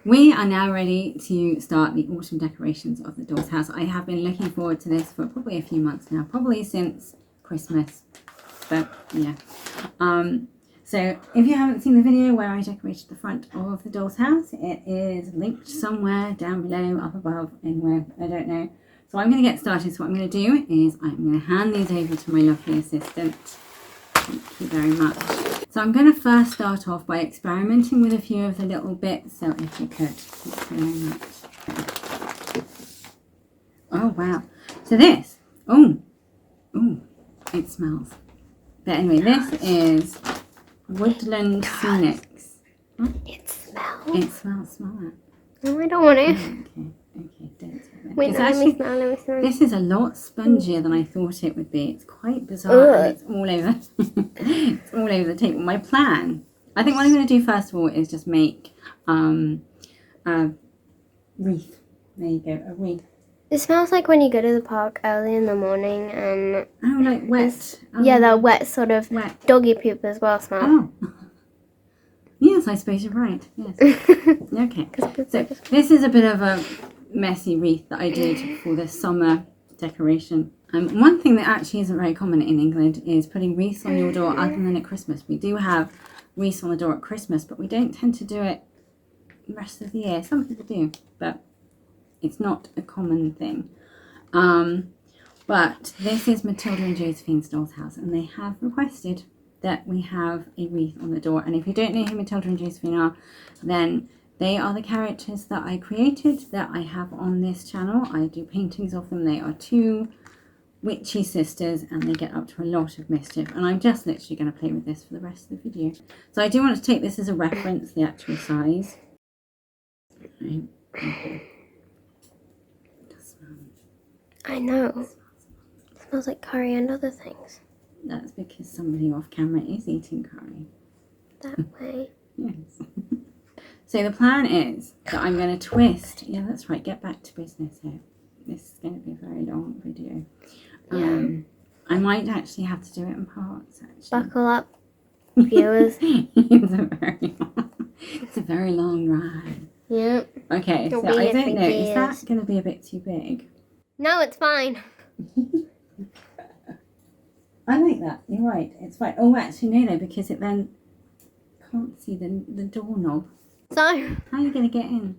we are now ready to start the autumn decorations of the doll's house. I have been looking forward to this for probably a few months now, probably since Christmas. But yeah. So if you haven't seen the video where I decorated the front of the doll's house, it is linked somewhere down below, up above, anywhere, I don't know. So I'm going to get started. So what I'm going to do is I'm going to hand these over to my lovely assistant. Thank you very much. So I'm going to first start off by experimenting with a few of the little bits. So if you could, thank you very much. Oh wow. So this, oh, it smells. But anyway, this is Woodland Scenics. Oh, it smells. It smells. Smell that. No, I don't want it. Okay, don't smell it. Wait, no, let me smell. This is a lot spongier than I thought it would be. It's quite bizarre. And it's all over. It's all over the table. My plan, I think what I'm going to do first of all is just make a wreath. There you go, a wreath. It smells like when you go to the park early in the morning and... Oh, like wet. Yeah, that wet sort of wet. doggy poop as well smell. Oh. Yes, I suppose you're right. Yes. Okay. So this is a bit of a messy wreath that I did for the summer decoration. One thing that actually isn't very common in England is putting wreaths on your door other than at Christmas. We do have wreaths on the door at Christmas, but we don't tend to do it the rest of the year. Some people do, but it's not a common thing. But this is Matilda and Josephine's doll's house, and they have requested that we have a wreath on the door. And if you don't know who Matilda and Josephine are, then they are the characters that I created that I have on this channel. I do paintings of them. They are two witchy sisters and they get up to a lot of mischief. And I'm just literally going to play with this for the rest of the video. So I do want to take this as a reference, the actual size. Right. Okay. I know. It smells like curry and other things. That's because somebody off camera is eating curry. That way. Yes. So the plan is that I'm going to twist. Yeah, that's right. Get back to business here. This is going to be a very long video. I might actually have to do it in parts. Actually. Buckle up, viewers. It's a very long ride. Yep. Okay, so I don't know. Is that going to be a bit too big? No, it's fine. I like that. You're right. It's fine. Oh, actually, no, though, because it then can't see the doorknob. So, how are you going to get in?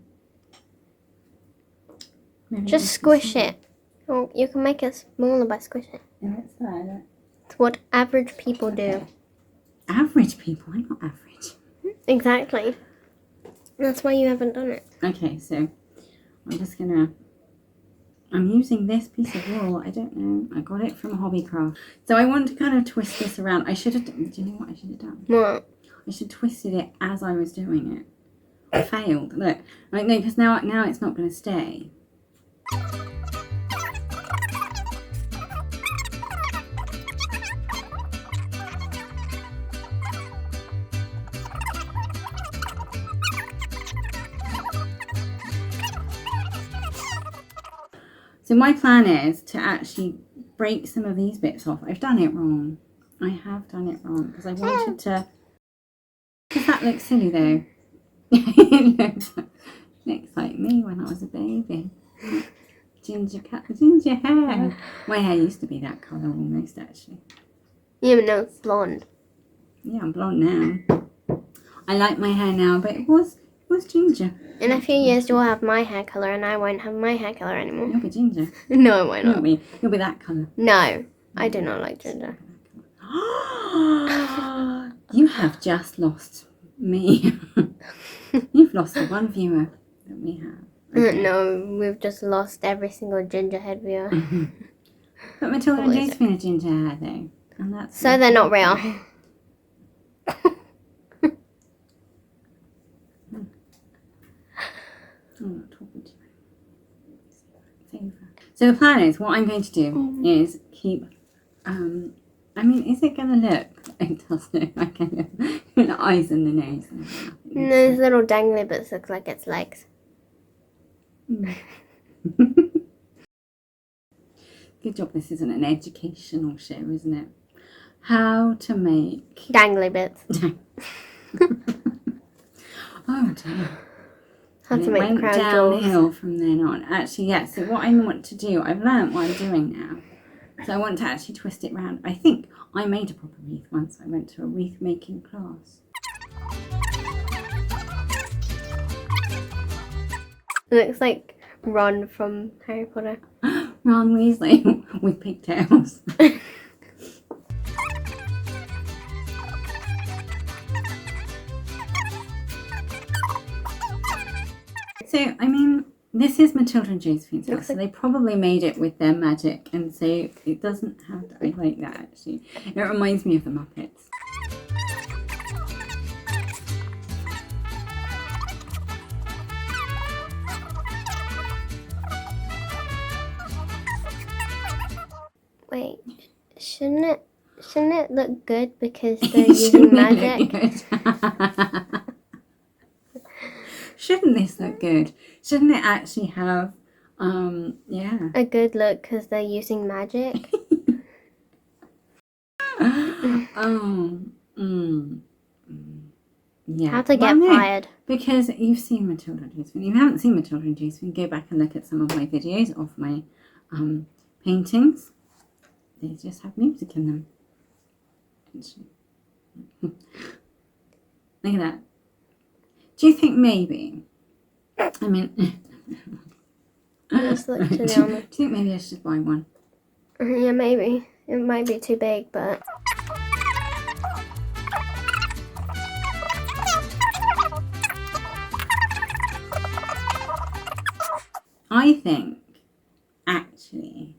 Maybe just squish it. Or you can make it smaller by squishing. Yeah, it's there. It's what average people do. Average people? I'm not average. Exactly. That's why you haven't done it. Okay, so I'm just going to... I'm using this piece of wool. I don't know. I got it from Hobbycraft. So I want to kind of twist this around. I should have... Do you know what I should have done? What? I should have twisted it as I was doing it. I failed. Look. Like, no, because now it's not going to stay. So my plan is to actually break some of these bits off. I've done it wrong. I have done it wrong because I wanted to... Does that look silly though? It looks like me when I was a baby. Ginger hair. My hair used to be that colour almost actually. Yeah, but now it's blonde. Yeah, I'm blonde now. I like my hair now, but it was ginger. In a few years, you'll have my hair colour and I won't have my hair colour anymore. You'll be ginger. No, I won't. You'll be that colour. No, I do not like ginger. You have just lost me. You've lost the one viewer that we have. Okay. No, we've just lost every single gingerhead viewer. But Matilda and Josephine are ginger hair though. And that's so they're not real. I'm not talking to you. So the plan is, what I'm going to do is keep, I mean, is it going to look, it does look like the eyes and the nose. And those little dangly bits look like its legs. Good job this isn't an educational show, isn't it? How to make... Dangly bits. Oh dear. Have to it make the went crown downhill jewels. from then on. Actually, yes. So what I want to do, I've learnt what I'm doing now. So I want to actually twist it round. I think I made a proper wreath once. I went to a wreath making class. It looks like Ron from Harry Potter. Ron Weasley with pigtails. So, I mean, this is Matilda and Josephine's house, so they probably made it with their magic, and so it doesn't have to be like that, actually. It reminds me of the Muppets. Wait, shouldn't it look good because they're using magic? Shouldn't this look good? Shouldn't it actually have, yeah. A good look because they're using magic? Yeah. How to get fired. Because you've seen Matilda and Josephine. If you haven't seen Matilda and Josephine, go back and look at some of my videos of my paintings. They just have music in them. Look at that. Do you think maybe, I mean, Just look to do you think maybe I should buy one? Yeah, maybe. It might be too big, but... I think, actually,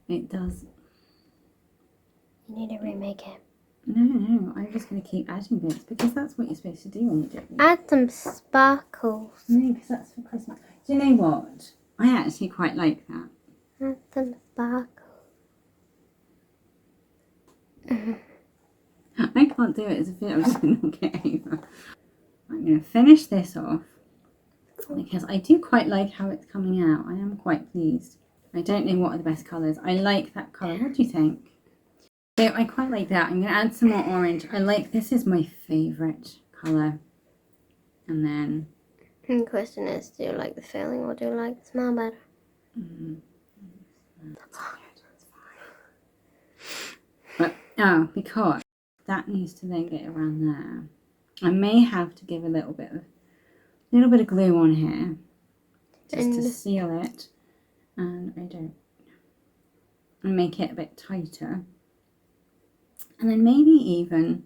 it does. You need to remake it. No, I'm just going to keep adding bits because that's what you're supposed to do when you do it. Add some sparkles. No, because that's for Christmas. Do you know what? I actually quite like that. Add some sparkles. I can't do it as a video. I'm just going to knock it over. I'm going to finish this off because I do quite like how it's coming out. I am quite pleased. I don't know what are the best colours. I like that colour. What do you think? So I quite like that. I'm going to add some more orange. I like, this is my favourite colour. And then... And the question is, do you like the feeling or do you like the smell better? That's good. That's fine. But, because that needs to then get around there. I may have to give a little bit of glue on here. Just to seal it. And I don't. And make it a bit tighter. And then maybe even,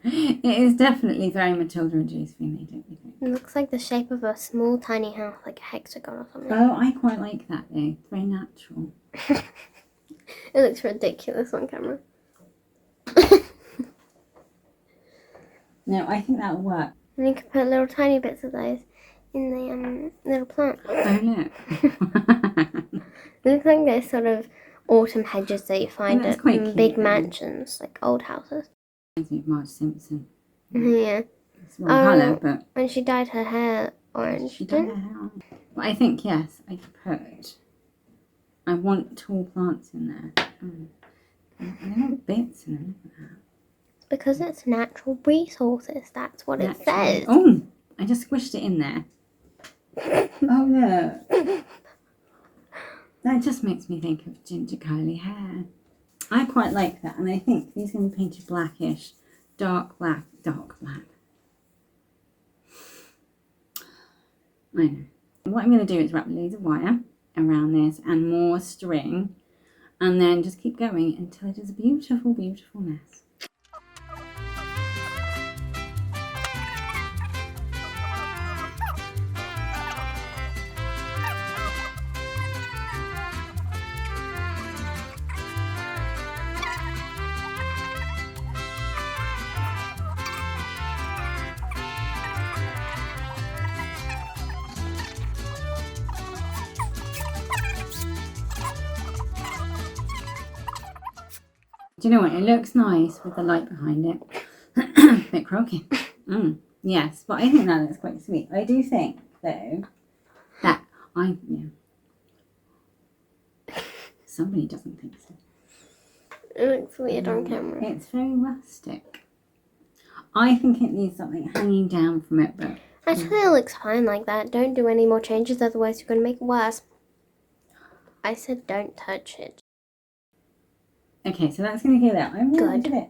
it is definitely very Matilda and Josephine, don't you think? It looks like the shape of a small tiny house, like a hexagon or something. Oh, I quite like that though. It's very natural. It looks ridiculous on camera. No, I think that'll work. And you could put little tiny bits of those in the little plant. Oh, look. It looks like those sort of autumn hedges that you find at big mansions, like old houses. Reminds me of Marge Simpson. Yeah. It's one colour, but... And she dyed her hair orange. She dyed her hair orange. But I think, yes, I could put... I want tall plants in there. And little bits in them. It's because it's natural resources. That's what it says. Oh, I just squished it in there. Oh, no. That just makes me think of ginger curly hair. I quite like that, and I think these are going to be painted blackish, dark black. I know. What I'm going to do is wrap loads of wire around this and more string, and then just keep going until it is a beautiful, beautiful mess. Do you know what? It looks nice with the light behind it. Bit croaky. Yes, but I think that looks quite sweet. I do think, though, that somebody doesn't think so. It looks weird on camera. It's very rustic. I think it needs something hanging down from it, but... Actually, it looks fine like that. Don't do any more changes, otherwise you're going to make it worse. I said don't touch it. Okay, so that's going to go there. I'm going to do it.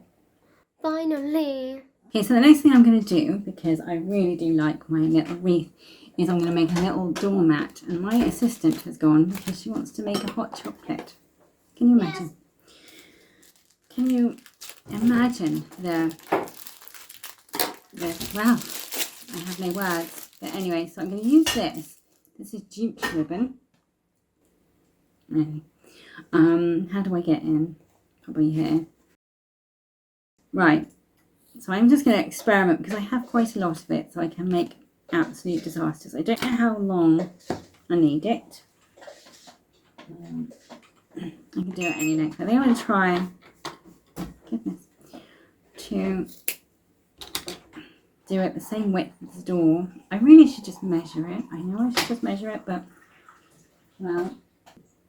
Finally. Okay, so the next thing I'm going to do, because I really do like my little wreath, is I'm going to make a little doormat. And my assistant has gone because she wants to make a hot chocolate. Can you imagine? Yes. Can you imagine well, I have no words. But anyway, so I'm going to use this. This is jute ribbon. Anyway, how do I get in? Probably here. Right. So I'm just going to experiment because I have quite a lot of it, so I can make absolute disasters. I don't know how long I need it. I can do it any length. I think I'm going to try, goodness, to do it the same width as the door. I really should just measure it. I know I should just measure it, but, well,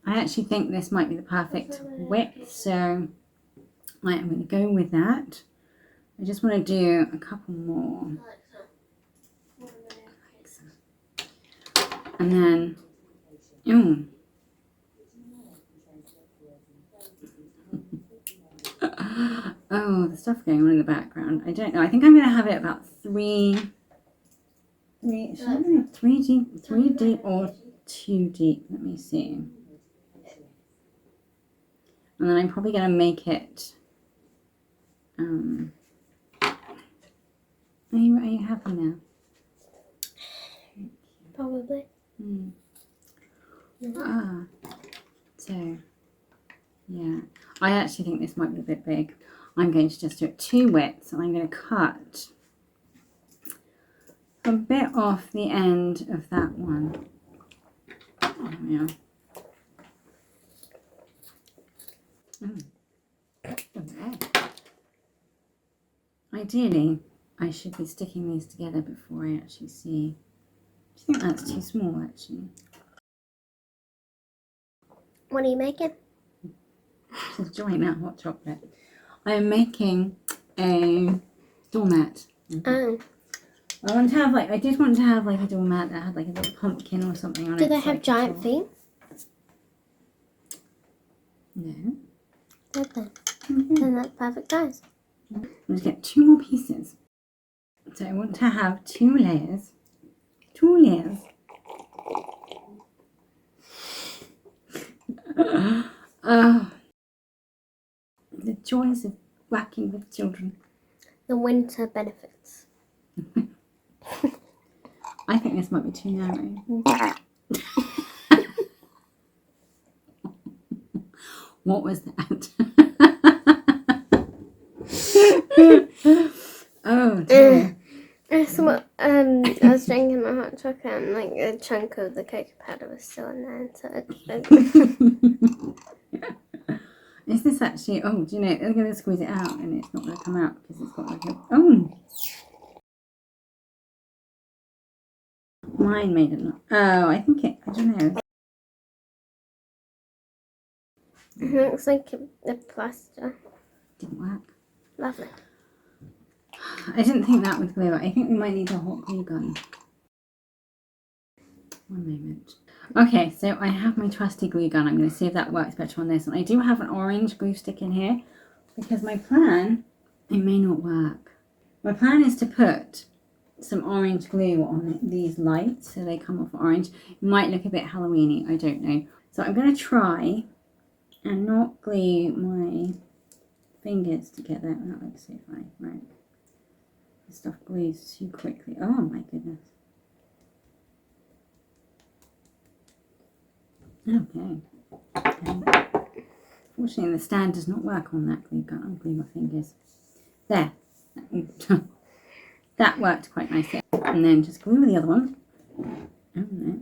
I actually think this might be the perfect width, so I'm going to go with that. I just want to do a couple more. And then, oh, the stuff going on in the background. I don't know. I think I'm going to have it about three deep or 2 deep. Let me see. And then I'm probably going to make it. Are you happy now? Probably. So, yeah. I actually think this might be a bit big. I'm going to just do it 2 widths, and I'm going to cut a bit off the end of that one. There we are. Ideally, I should be sticking these together before I actually see. I think that's too small, actually. What are you making? Just enjoying that hot chocolate. I am making a doormat. Oh. I want to have I did want to have like a doormat that had like a little pumpkin or something on it. Do they have giant feet? No. Good then. Then that's perfect size. I'm going to get 2 more pieces. So I want to have 2 layers. 2 layers. The joys of working with children. The winter benefits. I think this might be too narrow. What was that? Oh dear. So, I was drinking my hot chocolate and like a chunk of the cocoa powder was still in there, so Is this actually, oh, do you know, they're going to squeeze it out and it's not going to come out because it's got like a, oh. Mine made it not, oh, I think it, I don't know. It looks like the plaster. Didn't work. Lovely. I didn't think that would glue. I think we might need a hot glue gun. One moment. Okay, so I have my trusty glue gun. I'm going to see if that works better on this. And I do have an orange glue stick in here because my plan, it may not work. My plan is to put some orange glue on these lights so they come off orange. It might look a bit Halloween-y, I don't know. So I'm going to try and not glue my fingers together. That looks so funny, right? The stuff glues too quickly. Oh my goodness. Okay. Fortunately, the stand does not work on that glue gun. I'll glue my fingers. There. That worked quite nicely. And then just glue the other one. Oh no.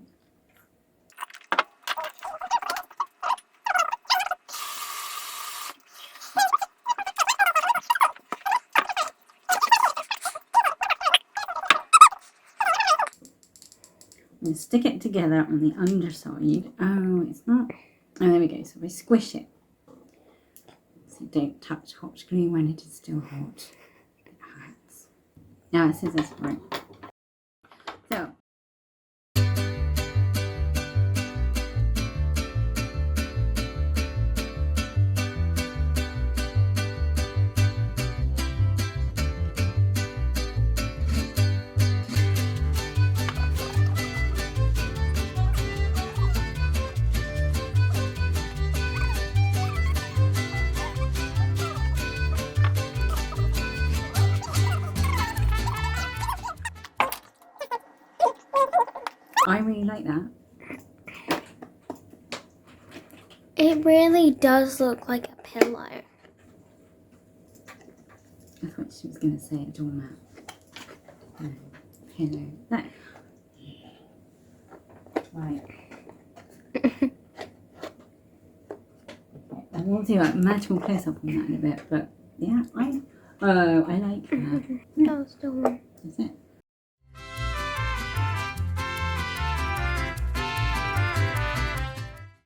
And stick it together on the underside. Oh, it's not. Oh, there we go. So we squish it. So don't touch hot glue when it is still hot. It hurts. Yeah, scissors, right. So. I really like that. It really does look like a pillow. That's what she was going to say, a doormat. No, pillow. No. Right. Okay, and we'll do a magical close up on that in a bit, but yeah, I like that. That was the one. That's it.